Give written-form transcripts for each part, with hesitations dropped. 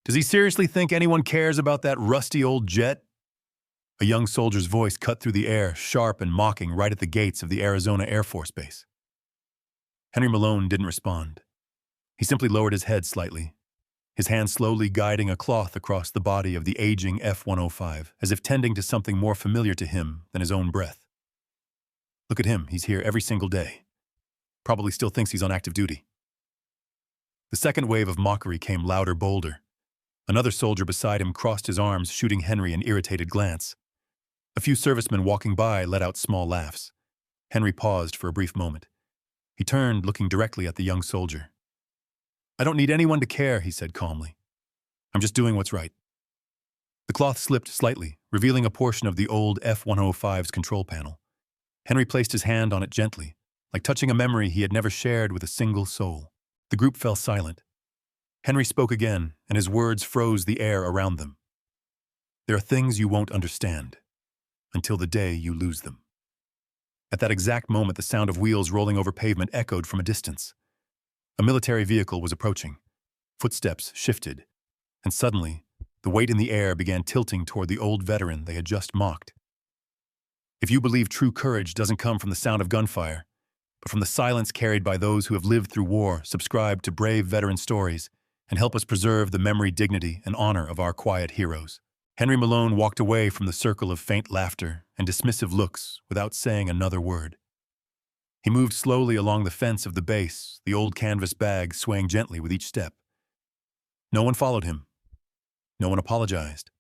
Does he seriously think anyone cares about that rusty old jet? A young soldier's voice cut through the air, sharp and mocking, right at the gates of the Arizona Air Force Base. Henry Malone didn't respond. He simply lowered his head slightly, his hand slowly guiding a cloth across the body of the aging F-105, as if tending to something more familiar to him than his own breath. Look at him, he's here every single day. Probably still thinks he's on active duty. The second wave of mockery came louder, bolder. Another soldier beside him crossed his arms, shooting Henry an irritated glance. A few servicemen walking by let out small laughs. Henry paused for a brief moment. He turned, looking directly at the young soldier. "I don't need anyone to care," he said calmly. "I'm just doing what's right." The cloth slipped slightly, revealing a portion of the old F-105's control panel. Henry placed his hand on it gently, like touching a memory he had never shared with a single soul. The group fell silent. Henry spoke again, and his words froze the air around them. "There are things you won't understand, until the day you lose them." At that exact moment, the sound of wheels rolling over pavement echoed from a distance. A military vehicle was approaching. Footsteps shifted, and suddenly, the weight in the air began tilting toward the old veteran they had just mocked. If you believe true courage doesn't come from the sound of gunfire, but from the silence carried by those who have lived through war, subscribe to brave veteran stories, and help us preserve the memory, dignity, and honor of our quiet heroes. Henry Malone walked away from the circle of faint laughter and dismissive looks without saying another word. He moved slowly along the fence of the base, the old canvas bag swaying gently with each step. No one followed him. No one apologized.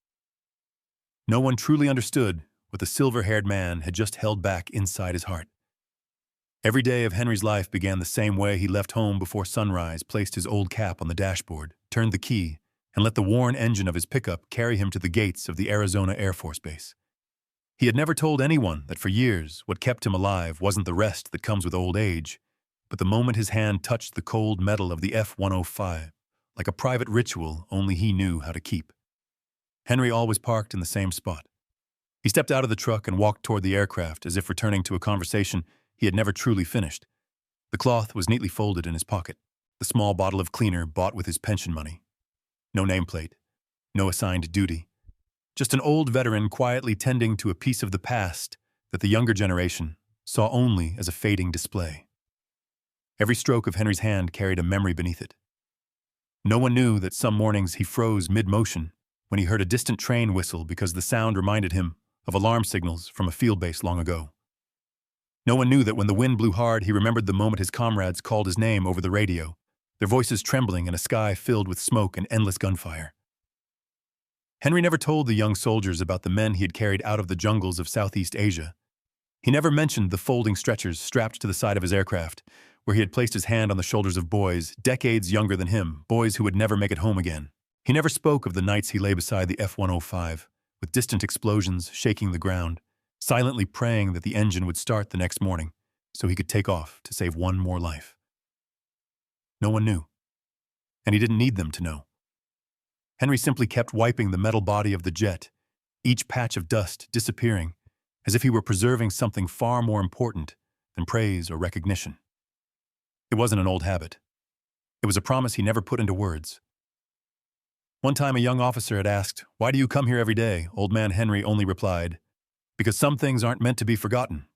No one truly understood what the silver-haired man had just held back inside his heart. Every day of Henry's life began the same way. He left home before sunrise, placed his old cap on the dashboard, turned the key, and let the worn engine of his pickup carry him to the gates of the Arizona Air Force Base. He had never told anyone that for years what kept him alive wasn't the rest that comes with old age, but the moment his hand touched the cold metal of the F-105, like a private ritual only he knew how to keep. Henry always parked in the same spot. He stepped out of the truck and walked toward the aircraft as if returning to a conversation he had never truly finished. The cloth was neatly folded in his pocket, the small bottle of cleaner bought with his pension money. No nameplate, no assigned duty. Just an old veteran quietly tending to a piece of the past that the younger generation saw only as a fading display. Every stroke of Henry's hand carried a memory beneath it. No one knew that some mornings he froze mid-motion when he heard a distant train whistle because the sound reminded him of alarm signals from a field base long ago. No one knew that when the wind blew hard, he remembered the moment his comrades called his name over the radio, their voices trembling in a sky filled with smoke and endless gunfire. Henry never told the young soldiers about the men he had carried out of the jungles of Southeast Asia. He never mentioned the folding stretchers strapped to the side of his aircraft, where he had placed his hand on the shoulders of boys, decades younger than him, boys who would never make it home again. He never spoke of the nights he lay beside the F-105, with distant explosions shaking the ground, silently praying that the engine would start the next morning so he could take off to save one more life. No one knew, and he didn't need them to know. Henry simply kept wiping the metal body of the jet, each patch of dust disappearing, as if he were preserving something far more important than praise or recognition. It wasn't an old habit. It was a promise he never put into words. One time a young officer had asked, "Why do you come here every day?" Old man Henry only replied, "Because some things aren't meant to be forgotten."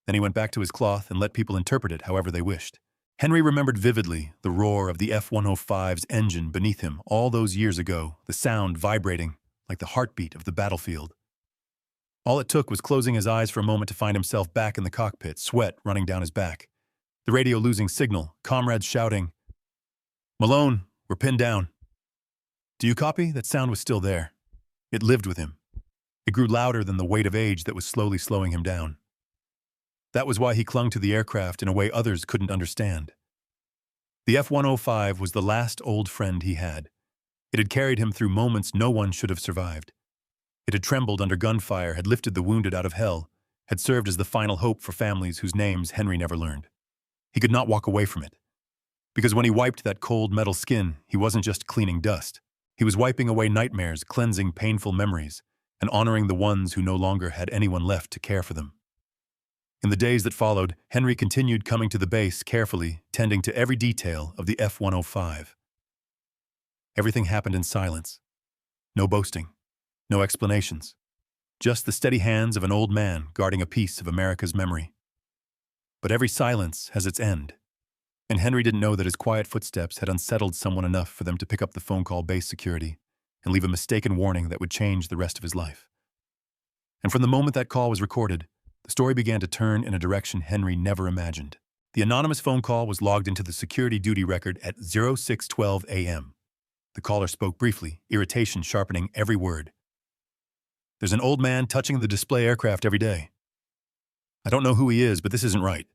Then he went back to his cloth and let people interpret it however they wished. Henry remembered vividly the roar of the F-105's engine beneath him all those years ago, the sound vibrating like the heartbeat of the battlefield. All it took was closing his eyes for a moment to find himself back in the cockpit, sweat running down his back. The radio losing signal, comrades shouting, "Malone, we're pinned down." Do you copy? That sound was still there. It lived with him. It grew louder than the weight of age that was slowly slowing him down. That was why he clung to the aircraft in a way others couldn't understand. The F-105 was the last old friend he had. It had carried him through moments no one should have survived. It had trembled under gunfire, had lifted the wounded out of hell, had served as the final hope for families whose names Henry never learned. He could not walk away from it. Because when he wiped that cold metal skin, he wasn't just cleaning dust. He was wiping away nightmares, cleansing painful memories, and honoring the ones who no longer had anyone left to care for them. In the days that followed, Henry continued coming to the base carefully, tending to every detail of the F-105. Everything happened in silence. No boasting. No explanations. Just the steady hands of an old man guarding a piece of America's memory. But every silence has its end. And Henry didn't know that his quiet footsteps had unsettled someone enough for them to pick up the phone call base security and leave a mistaken warning that would change the rest of his life. And from the moment that call was recorded, the story began to turn in a direction Henry never imagined. The anonymous phone call was logged into the security duty record at 06:12 a.m. The caller spoke briefly, irritation sharpening every word. "There's an old man touching the display aircraft every day. I don't know who he is, but this isn't right."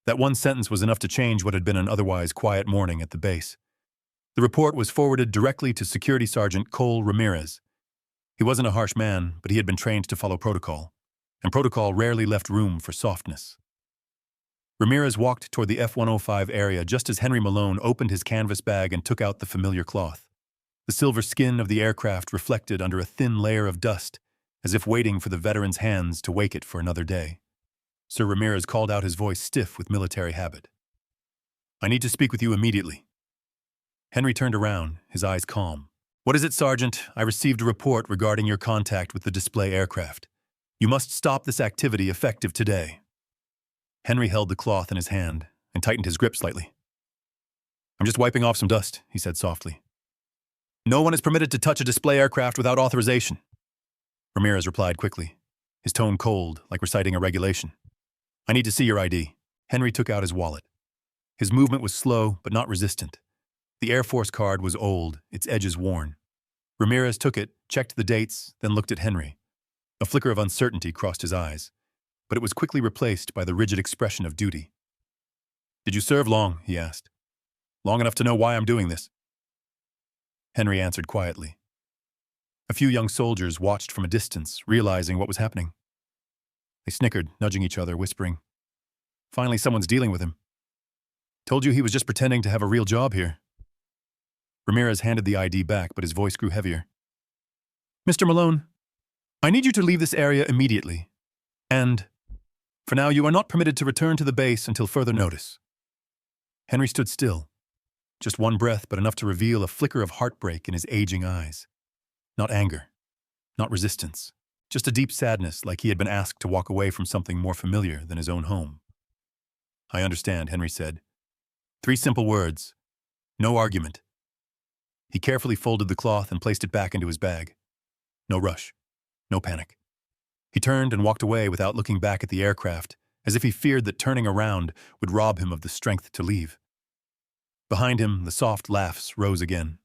That one sentence was enough to change what had been an otherwise quiet morning at the base. The report was forwarded directly to Security Sergeant Cole Ramirez. He wasn't a harsh man, but he had been trained to follow protocol, and protocol rarely left room for softness. Ramirez walked toward the F-105 area just as Henry Malone opened his canvas bag and took out the familiar cloth. The silver skin of the aircraft reflected under a thin layer of dust, as if waiting for the veteran's hands to wake it for another day. Sir Ramirez called out, his voice stiff with military habit. "I need to speak with you immediately." Henry turned around, his eyes calm. "What is it, Sergeant? I received a report regarding your contact with the display aircraft. You must stop this activity effective today." Henry held the cloth in his hand and tightened his grip slightly. "I'm just wiping off some dust," he said softly. "No one is permitted to touch a display aircraft without authorization." Ramirez replied quickly, his tone cold, like reciting a regulation. "I need to see your ID." Henry took out his wallet. His movement was slow, but not resistant. The Air Force card was old, its edges worn. Ramirez took it, checked the dates, then looked at Henry. A flicker of uncertainty crossed his eyes, but it was quickly replaced by the rigid expression of duty. "Did you serve long?" he asked. "Long enough to know why I'm doing this?" Henry answered quietly. A few young soldiers watched from a distance, realizing what was happening. They snickered, nudging each other, whispering, "Finally someone's dealing with him. Told you he was just pretending to have a real job here." Ramirez handed the ID back, but his voice grew heavier. "Mr. Malone, I need you to leave this area immediately. And, for now, you are not permitted to return to the base until further notice." Henry stood still. Just one breath, but enough to reveal a flicker of heartbreak in his aging eyes. Not anger, not resistance, just a deep sadness, like he had been asked to walk away from something more familiar than his own home. "I understand," Henry said. 3 simple words. No argument. He carefully folded the cloth and placed it back into his bag. No rush. No panic. He turned and walked away without looking back at the aircraft, as if he feared that turning around would rob him of the strength to leave. Behind him, the soft laughs rose again.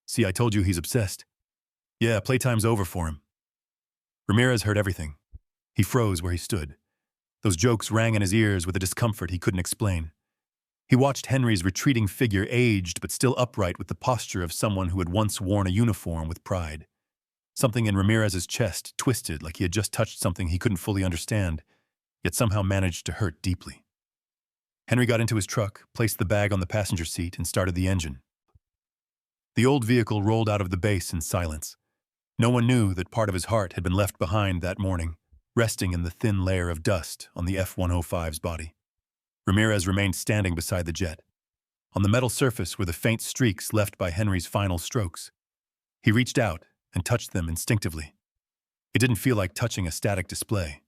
"See, I told you he's obsessed. Yeah, playtime's over for him." Ramirez heard everything. He froze where he stood. Those jokes rang in his ears with a discomfort he couldn't explain. He watched Henry's retreating figure, aged but still upright with the posture of someone who had once worn a uniform with pride. Something in Ramirez's chest twisted like he had just touched something he couldn't fully understand, yet somehow managed to hurt deeply. Henry got into his truck, placed the bag on the passenger seat, and started the engine. The old vehicle rolled out of the base in silence. No one knew that part of his heart had been left behind that morning, resting in the thin layer of dust on the F-105's body. Ramirez remained standing beside the jet. On the metal surface were the faint streaks left by Henry's final strokes. He reached out and touched them instinctively. It didn't feel like touching a static display.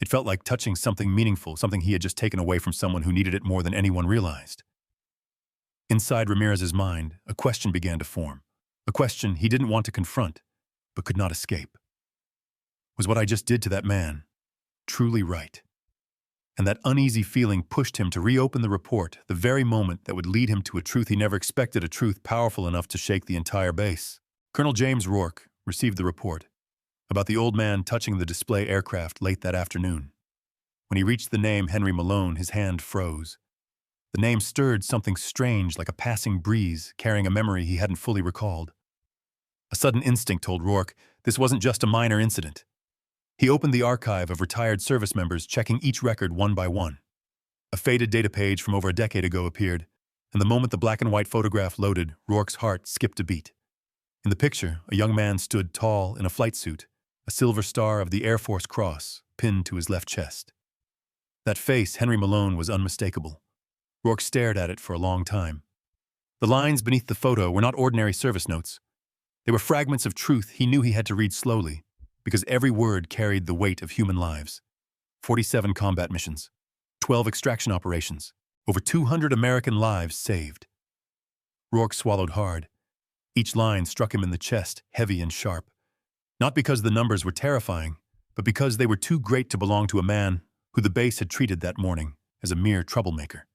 It felt like touching something meaningful, something he had just taken away from someone who needed it more than anyone realized. Inside Ramirez's mind, a question began to form. A question he didn't want to confront, but could not escape. Was what I just did to that man truly right? And that uneasy feeling pushed him to reopen the report, the very moment that would lead him to a truth he never expected, a truth powerful enough to shake the entire base. Colonel James Rourke received the report about the old man touching the display aircraft late that afternoon. When he reached the name Henry Malone, his hand froze. The name stirred something strange, like a passing breeze, carrying a memory he hadn't fully recalled. A sudden instinct told Rourke this wasn't just a minor incident. He opened the archive of retired service members, checking each record one by one. A faded data page from over a decade ago appeared, and the moment the black and white photograph loaded, Rourke's heart skipped a beat. In the picture, a young man stood tall in a flight suit, a silver star of the Air Force Cross pinned to his left chest. That face, Henry Malone, was unmistakable. Rourke stared at it for a long time. The lines beneath the photo were not ordinary service notes. They were fragments of truth he knew he had to read slowly, because every word carried the weight of human lives. 47 combat missions, 12 extraction operations, over 200 American lives saved. Rourke swallowed hard. Each line struck him in the chest, heavy and sharp. Not because the numbers were terrifying, but because they were too great to belong to a man who the base had treated that morning as a mere troublemaker.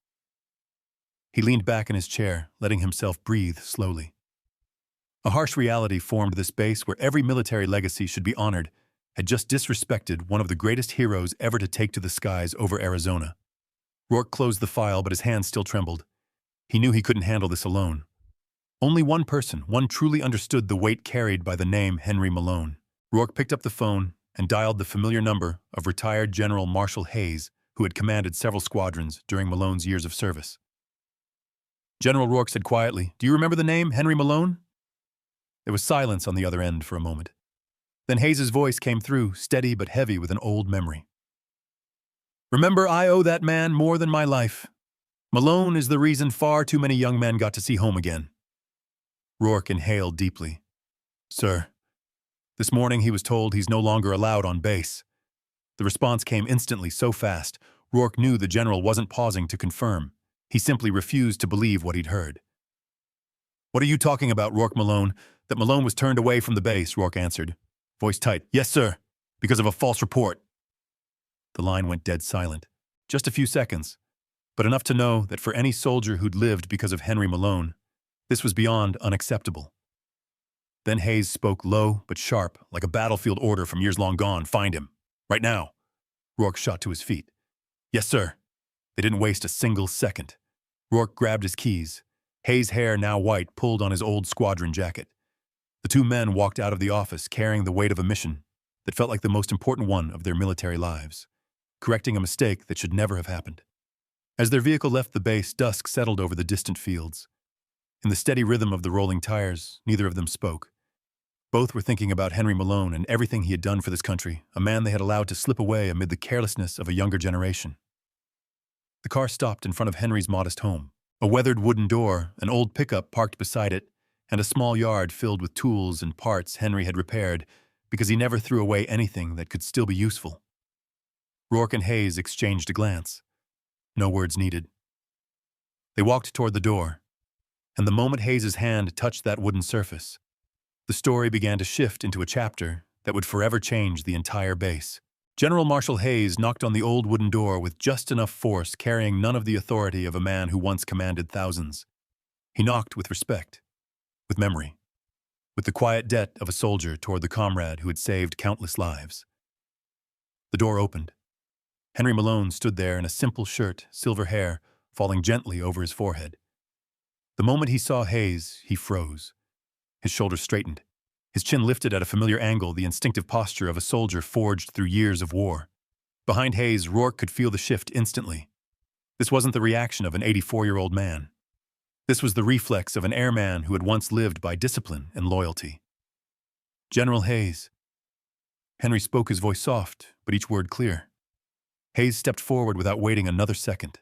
He leaned back in his chair, letting himself breathe slowly. A harsh reality formed this base where every military legacy should be honored had just disrespected one of the greatest heroes ever to take to the skies over Arizona. Rourke closed the file, but his hands still trembled. He knew he couldn't handle this alone. Only one person, one truly understood the weight carried by the name Henry Malone. Rourke picked up the phone and dialed the familiar number of retired General Marshal Hayes, who had commanded several squadrons during Malone's years of service. General Rourke said quietly, "Do you remember the name, Henry Malone?" There was silence on the other end for a moment. Then Hayes's voice came through, steady but heavy with an old memory. "Remember, I owe that man more than my life. Malone is the reason far too many young men got to see home again." Rourke inhaled deeply. "Sir, this morning he was told he's no longer allowed on base." The response came instantly, so fast, Rourke knew the general wasn't pausing to confirm. He simply refused to believe what he'd heard. "What are you talking about, Rourke Malone? That Malone was turned away from the base," Rourke answered, voice tight. "Yes, sir, because of a false report." The line went dead silent. Just a few seconds, but enough to know that for any soldier who'd lived because of Henry Malone, this was beyond unacceptable. Then Hayes spoke low but sharp, like a battlefield order from years long gone. "Find him. Right now." Rourke shot to his feet. "Yes, sir." They didn't waste a single second. Rourke grabbed his keys. Hayes' hair, now white, pulled on his old squadron jacket. The two men walked out of the office carrying the weight of a mission that felt like the most important one of their military lives, correcting a mistake that should never have happened. As their vehicle left the base, dusk settled over the distant fields. In the steady rhythm of the rolling tires, neither of them spoke. Both were thinking about Henry Malone and everything he had done for this country, a man they had allowed to slip away amid the carelessness of a younger generation. The car stopped in front of Henry's modest home. A weathered wooden door, an old pickup parked beside it, and a small yard filled with tools and parts Henry had repaired because he never threw away anything that could still be useful. Rourke and Hayes exchanged a glance. No words needed. They walked toward the door, and the moment Hayes's hand touched that wooden surface, the story began to shift into a chapter that would forever change the entire base. General Marshal Hayes knocked on the old wooden door with just enough force, carrying none of the authority of a man who once commanded thousands. He knocked with respect, with memory, with the quiet debt of a soldier toward the comrade who had saved countless lives. The door opened. Henry Malone stood there in a simple shirt, silver hair falling gently over his forehead. The moment he saw Hayes, he froze. His shoulders straightened. His chin lifted at a familiar angle, the instinctive posture of a soldier forged through years of war. Behind Hayes, Rourke could feel the shift instantly. This wasn't the reaction of an 84-year-old man. This was the reflex of an airman who had once lived by discipline and loyalty. "General Hayes." Henry spoke, his voice soft, but each word clear. Hayes stepped forward without waiting another second.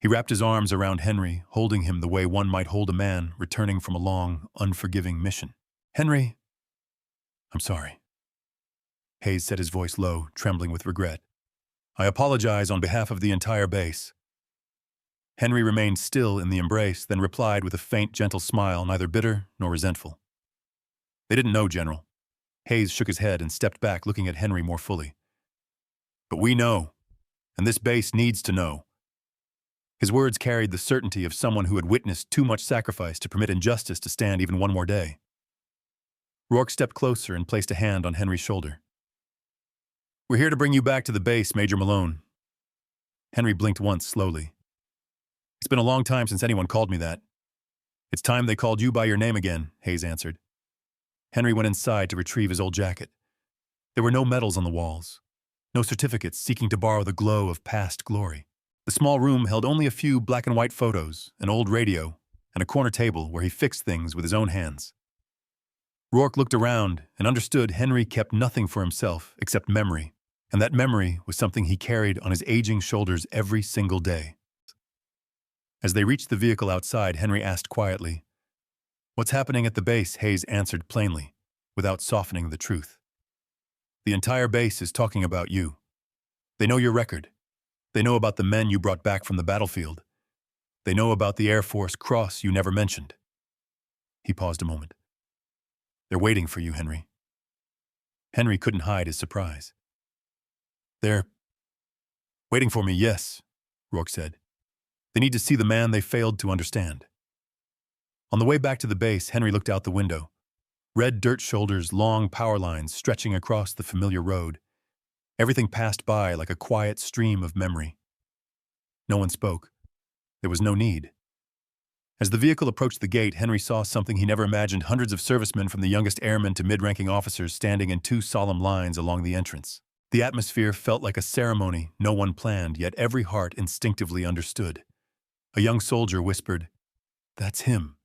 He wrapped his arms around Henry, holding him the way one might hold a man returning from a long, unforgiving mission. "Henry, I'm sorry." Hayes said, his voice low, trembling with regret. "I apologize on behalf of the entire base." Henry remained still in the embrace, then replied with a faint, gentle smile, neither bitter nor resentful. "They didn't know, General." Hayes shook his head and stepped back, looking at Henry more fully. "But we know, and this base needs to know." His words carried the certainty of someone who had witnessed too much sacrifice to permit injustice to stand even one more day. Rourke stepped closer and placed a hand on Henry's shoulder. "We're here to bring you back to the base, Major Malone." Henry blinked once, slowly. "It's been a long time since anyone called me that." "It's time they called you by your name again," Hayes answered. Henry went inside to retrieve his old jacket. There were no medals on the walls, no certificates seeking to borrow the glow of past glory. The small room held only a few black and white photos, an old radio, and a corner table where he fixed things with his own hands. Rourke looked around and understood Henry kept nothing for himself except memory, and that memory was something he carried on his aging shoulders every single day. As they reached the vehicle outside, Henry asked quietly, "What's happening at the base?" Hayes answered plainly, without softening the truth. "The entire base is talking about you. They know your record. They know about the men you brought back from the battlefield. They know about the Air Force cross you never mentioned." He paused a moment. "They're waiting for you, Henry." Henry couldn't hide his surprise. "They're waiting for me, yes," Rourke said. "They need to see the man they failed to understand." On the way back to the base, Henry looked out the window. Red dirt shoulders, long power lines stretching across the familiar road. Everything passed by like a quiet stream of memory. No one spoke. There was no need. As the vehicle approached the gate, Henry saw something he never imagined: hundreds of servicemen from the youngest airmen to mid-ranking officers standing in two solemn lines along the entrance. The atmosphere felt like a ceremony no one planned, yet every heart instinctively understood. A young soldier whispered, "That's him,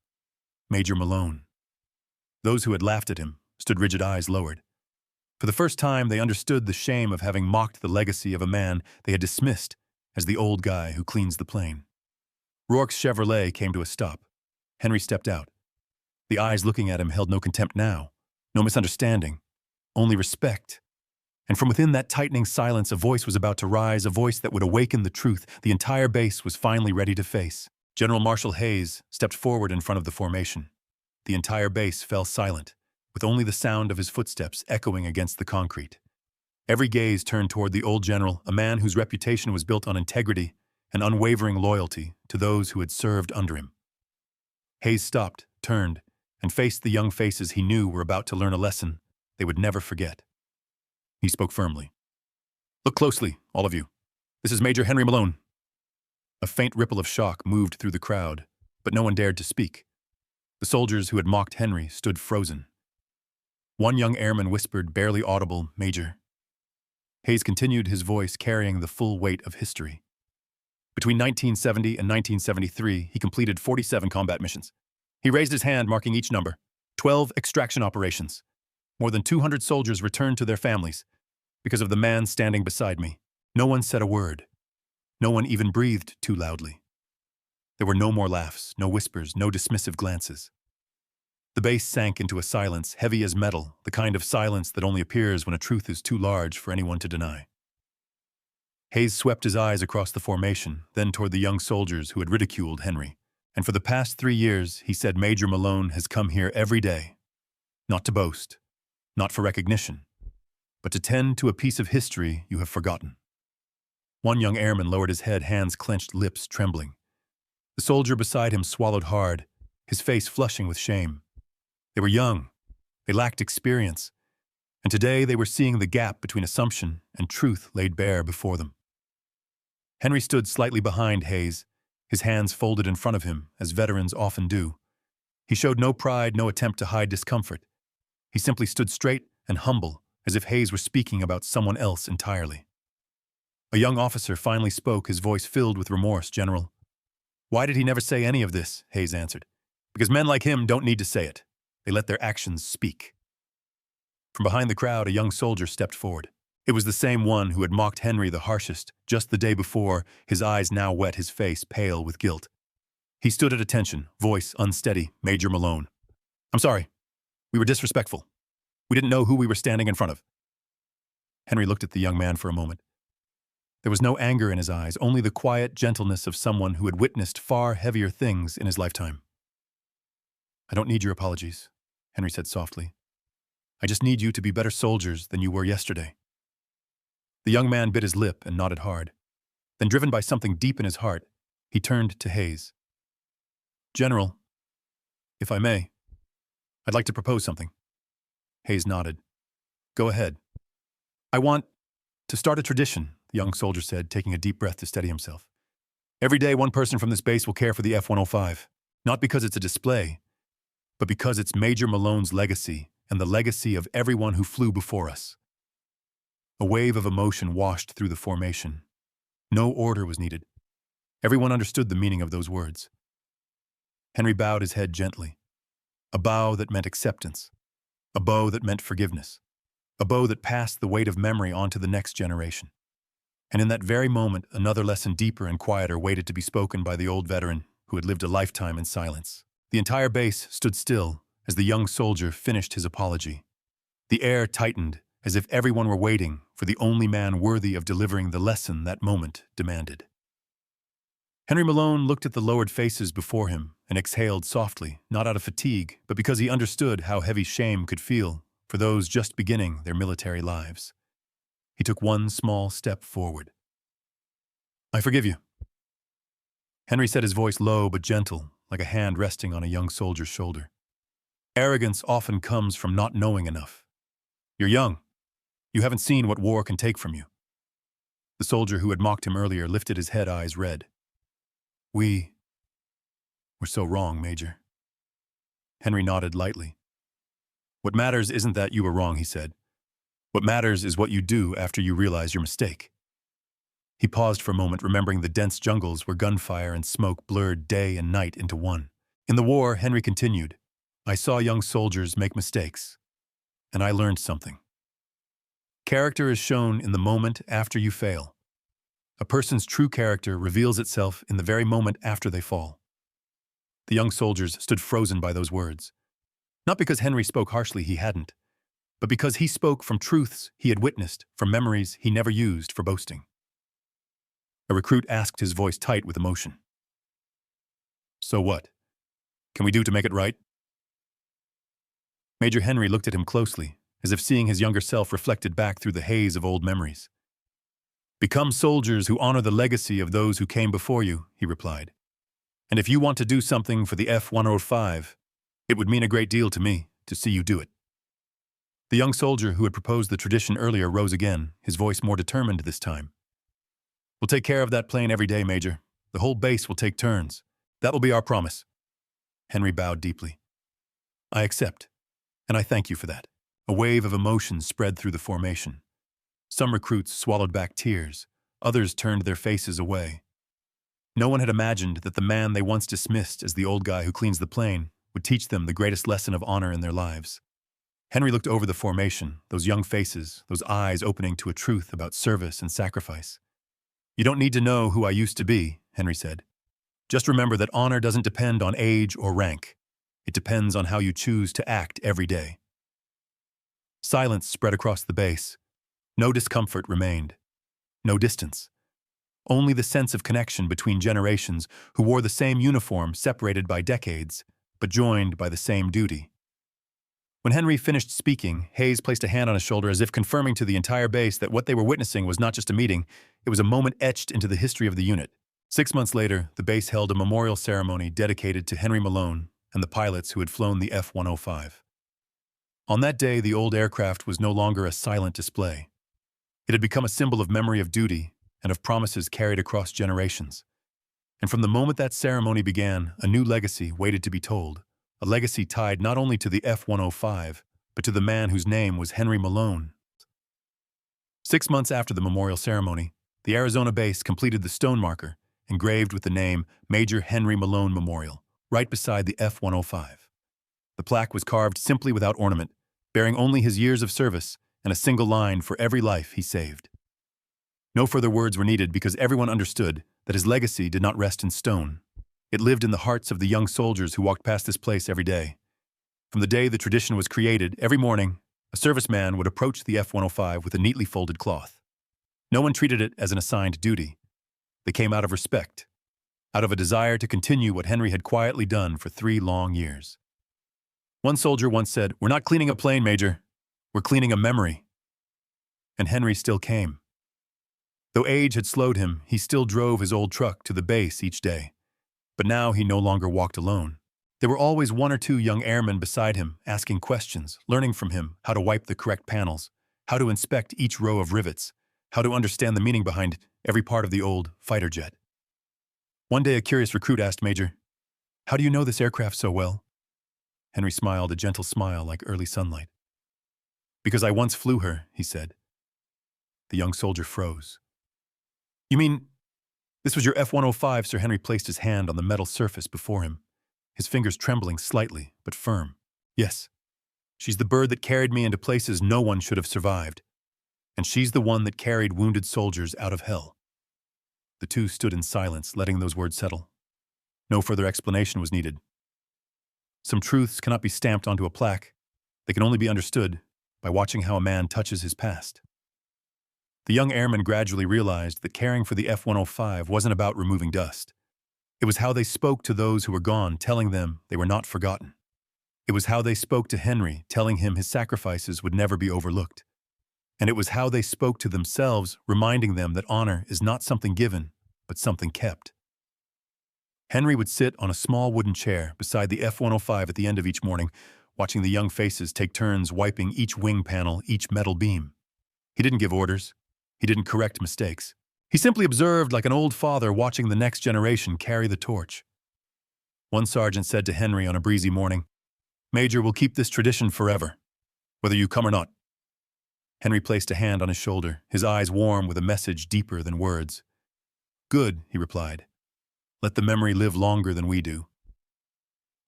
Major Malone." Those who had laughed at him stood rigid, eyes lowered. For the first time, they understood the shame of having mocked the legacy of a man they had dismissed as the old guy who cleans the plane. Rourke's Chevrolet came to a stop. Henry stepped out. The eyes looking at him held no contempt now, no misunderstanding, only respect. And from within that tightening silence, a voice was about to rise, a voice that would awaken the truth the entire base was finally ready to face. General Marshal Hayes stepped forward in front of the formation. The entire base fell silent, with only the sound of his footsteps echoing against the concrete. Every gaze turned toward the old general, a man whose reputation was built on integrity and unwavering loyalty to those who had served under him. Hayes stopped, turned, and faced the young faces he knew were about to learn a lesson they would never forget. He spoke firmly. "Look closely, all of you. This is Major Henry Malone." A faint ripple of shock moved through the crowd, but no one dared to speak. The soldiers who had mocked Henry stood frozen. One young airman whispered, barely audible, "Major." Hayes continued, his voice carrying the full weight of history. Between 1970 and 1973, he completed 47 combat missions. He raised his hand, marking each number. 12 extraction operations. More than 200 soldiers returned to their families because of the man standing beside me. No one said a word. No one even breathed too loudly. There were no more laughs, no whispers, no dismissive glances. The base sank into a silence heavy as metal, the kind of silence that only appears when a truth is too large for anyone to deny. Hayes swept his eyes across the formation, then toward the young soldiers who had ridiculed Henry. "And for the past 3 years," he said, "Major Malone has come here every day. Not to boast, not for recognition, but to tend to a piece of history you have forgotten." One young airman lowered his head, hands clenched, lips trembling. The soldier beside him swallowed hard, his face flushing with shame. They were young, they lacked experience, and today they were seeing the gap between assumption and truth laid bare before them. Henry stood slightly behind Hayes, his hands folded in front of him, as veterans often do. He showed no pride, no attempt to hide discomfort. He simply stood straight and humble, as if Hayes were speaking about someone else entirely. A young officer finally spoke, his voice filled with remorse. "General." "Why did he never say any of this?" Hayes answered. "Because men like him don't need to say it. They let their actions speak." From behind the crowd, a young soldier stepped forward. It was the same one who had mocked Henry the harshest just the day before, his eyes now wet, his face pale with guilt. He stood at attention, voice unsteady. "Major Malone. I'm sorry. We were disrespectful. We didn't know who we were standing in front of." Henry looked at the young man for a moment. There was no anger in his eyes, only the quiet gentleness of someone who had witnessed far heavier things in his lifetime. "I don't need your apologies," Henry said softly. "I just need you to be better soldiers than you were yesterday." The young man bit his lip and nodded hard. Then, driven by something deep in his heart, he turned to Hayes. "General, if I may, I'd like to propose something." Hayes nodded. "Go ahead." "I want to start a tradition," the young soldier said, taking a deep breath to steady himself. "Every day, one person from this base will care for the F-105, not because it's a display, but because it's Major Malone's legacy and the legacy of everyone who flew before us." A wave of emotion washed through the formation. No order was needed. Everyone understood the meaning of those words. Henry bowed his head gently. A bow that meant acceptance. A bow that meant forgiveness. A bow that passed the weight of memory on to the next generation. And in that very moment, another lesson deeper and quieter waited to be spoken by the old veteran who had lived a lifetime in silence. The entire base stood still as the young soldier finished his apology. The air tightened as if everyone were waiting for the only man worthy of delivering the lesson that moment demanded. Henry Malone looked at the lowered faces before him and exhaled softly, not out of fatigue, but because he understood how heavy shame could feel for those just beginning their military lives. He took one small step forward. "I forgive you." Henry said, his voice low but gentle, like a hand resting on a young soldier's shoulder. "Arrogance often comes from not knowing enough. You're young. You haven't seen what war can take from you." The soldier who had mocked him earlier lifted his head, eyes red. We're so wrong, Major." Henry nodded lightly. "What matters isn't that you were wrong," he said. "What matters is what you do after you realize your mistake." He paused for a moment, remembering the dense jungles where gunfire and smoke blurred day and night into one. "In the war," Henry continued, "I saw young soldiers make mistakes, and I learned something. Character is shown in the moment after you fail. A person's true character reveals itself in the very moment after they fall." The young soldiers stood frozen by those words. Not because Henry spoke harshly, he hadn't, but because he spoke from truths he had witnessed, from memories he never used for boasting. A recruit asked, his voice tight with emotion. "So what can we do to make it right?" Major Henry looked at him closely, as if seeing his younger self reflected back through the haze of old memories. "Become soldiers who honor the legacy of those who came before you," he replied. "And if you want to do something for the F-105, it would mean a great deal to me to see you do it." The young soldier who had proposed the tradition earlier rose again, his voice more determined this time. "We'll take care of that plane every day, Major. The whole base will take turns. That will be our promise." Henry bowed deeply. "I accept, and I thank you for that." A wave of emotion spread through the formation. Some recruits swallowed back tears, others turned their faces away. No one had imagined that the man they once dismissed as the old guy who cleans the plane would teach them the greatest lesson of honor in their lives. Henry looked over the formation, those young faces, those eyes opening to a truth about service and sacrifice. "You don't need to know who I used to be," Henry said. "Just remember that honor doesn't depend on age or rank. It depends on how you choose to act every day." Silence spread across the base. No discomfort remained. No distance. Only the sense of connection between generations who wore the same uniform, separated by decades, but joined by the same duty. When Henry finished speaking, Hayes placed a hand on his shoulder as if confirming to the entire base that what they were witnessing was not just a meeting, it was a moment etched into the history of the unit. 6 months later, the base held a memorial ceremony dedicated to Henry Malone and the pilots who had flown the F-105. On that day, the old aircraft was no longer a silent display. It had become a symbol of memory of duty and of promises carried across generations. And from the moment that ceremony began, a new legacy waited to be told, a legacy tied not only to the F-105, but to the man whose name was Henry Malone. 6 months after the memorial ceremony, the Arizona base completed the stone marker, engraved with the name Major Henry Malone Memorial, right beside the F-105. The plaque was carved simply without ornament, bearing only his years of service and a single line for every life he saved. No further words were needed because everyone understood that his legacy did not rest in stone. It lived in the hearts of the young soldiers who walked past this place every day. From the day the tradition was created, every morning, a serviceman would approach the F-105 with a neatly folded cloth. No one treated it as an assigned duty. They came out of respect, out of a desire to continue what Henry had quietly done for 3 long years. One soldier once said, "We're not cleaning a plane, Major. We're cleaning a memory." And Henry still came. Though age had slowed him, he still drove his old truck to the base each day. But now he no longer walked alone. There were always 1 or 2 young airmen beside him, asking questions, learning from him how to wipe the correct panels, how to inspect each row of rivets, how to understand the meaning behind every part of the old fighter jet. One day a curious recruit asked Major, "How do you know this aircraft so well?" Henry smiled, a gentle smile like early sunlight. "Because I once flew her," he said. The young soldier froze. "You mean this was your F-105?" Sir Henry placed his hand on the metal surface before him, his fingers trembling slightly, but firm. "Yes. She's the bird that carried me into places no one should have survived. and she's the one that carried wounded soldiers out of hell. The two stood in silence, letting those words settle. No further explanation was needed. Some truths cannot be stamped onto a plaque. They can only be understood by watching how a man touches his past. The young airmen gradually realized that caring for the F-105 wasn't about removing dust. It was how they spoke to those who were gone, telling them they were not forgotten. It was how they spoke to Henry, telling him his sacrifices would never be overlooked. And it was how they spoke to themselves, reminding them that honor is not something given, but something kept. Henry would sit on a small wooden chair beside the F-105 at the end of each morning, watching the young faces take turns wiping each wing panel, each metal beam. He didn't give orders. He didn't correct mistakes. He simply observed like an old father watching the next generation carry the torch. One sergeant said to Henry on a breezy morning, "Major, we'll keep this tradition forever, whether you come or not." Henry placed a hand on his shoulder, his eyes warm with a message deeper than words. "Good," he replied. "Let the memory live longer than we do."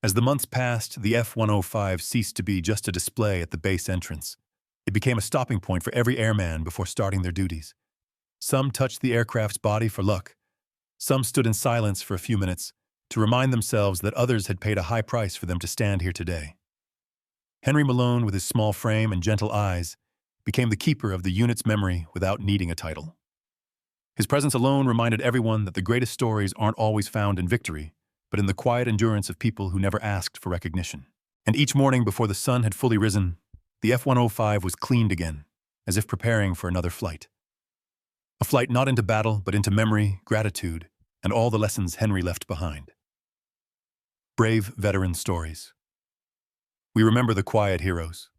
As the months passed, the F-105 ceased to be just a display at the base entrance. It became a stopping point for every airman before starting their duties. Some touched the aircraft's body for luck. Some stood in silence for a few minutes to remind themselves that others had paid a high price for them to stand here today. Henry Malone, with his small frame and gentle eyes, became the keeper of the unit's memory without needing a title. His presence alone reminded everyone that the greatest stories aren't always found in victory, but in the quiet endurance of people who never asked for recognition. And each morning before the sun had fully risen, the F-105 was cleaned again, as if preparing for another flight. A flight not into battle, but into memory, gratitude, and all the lessons Henry left behind. Brave veteran stories. We remember the quiet heroes,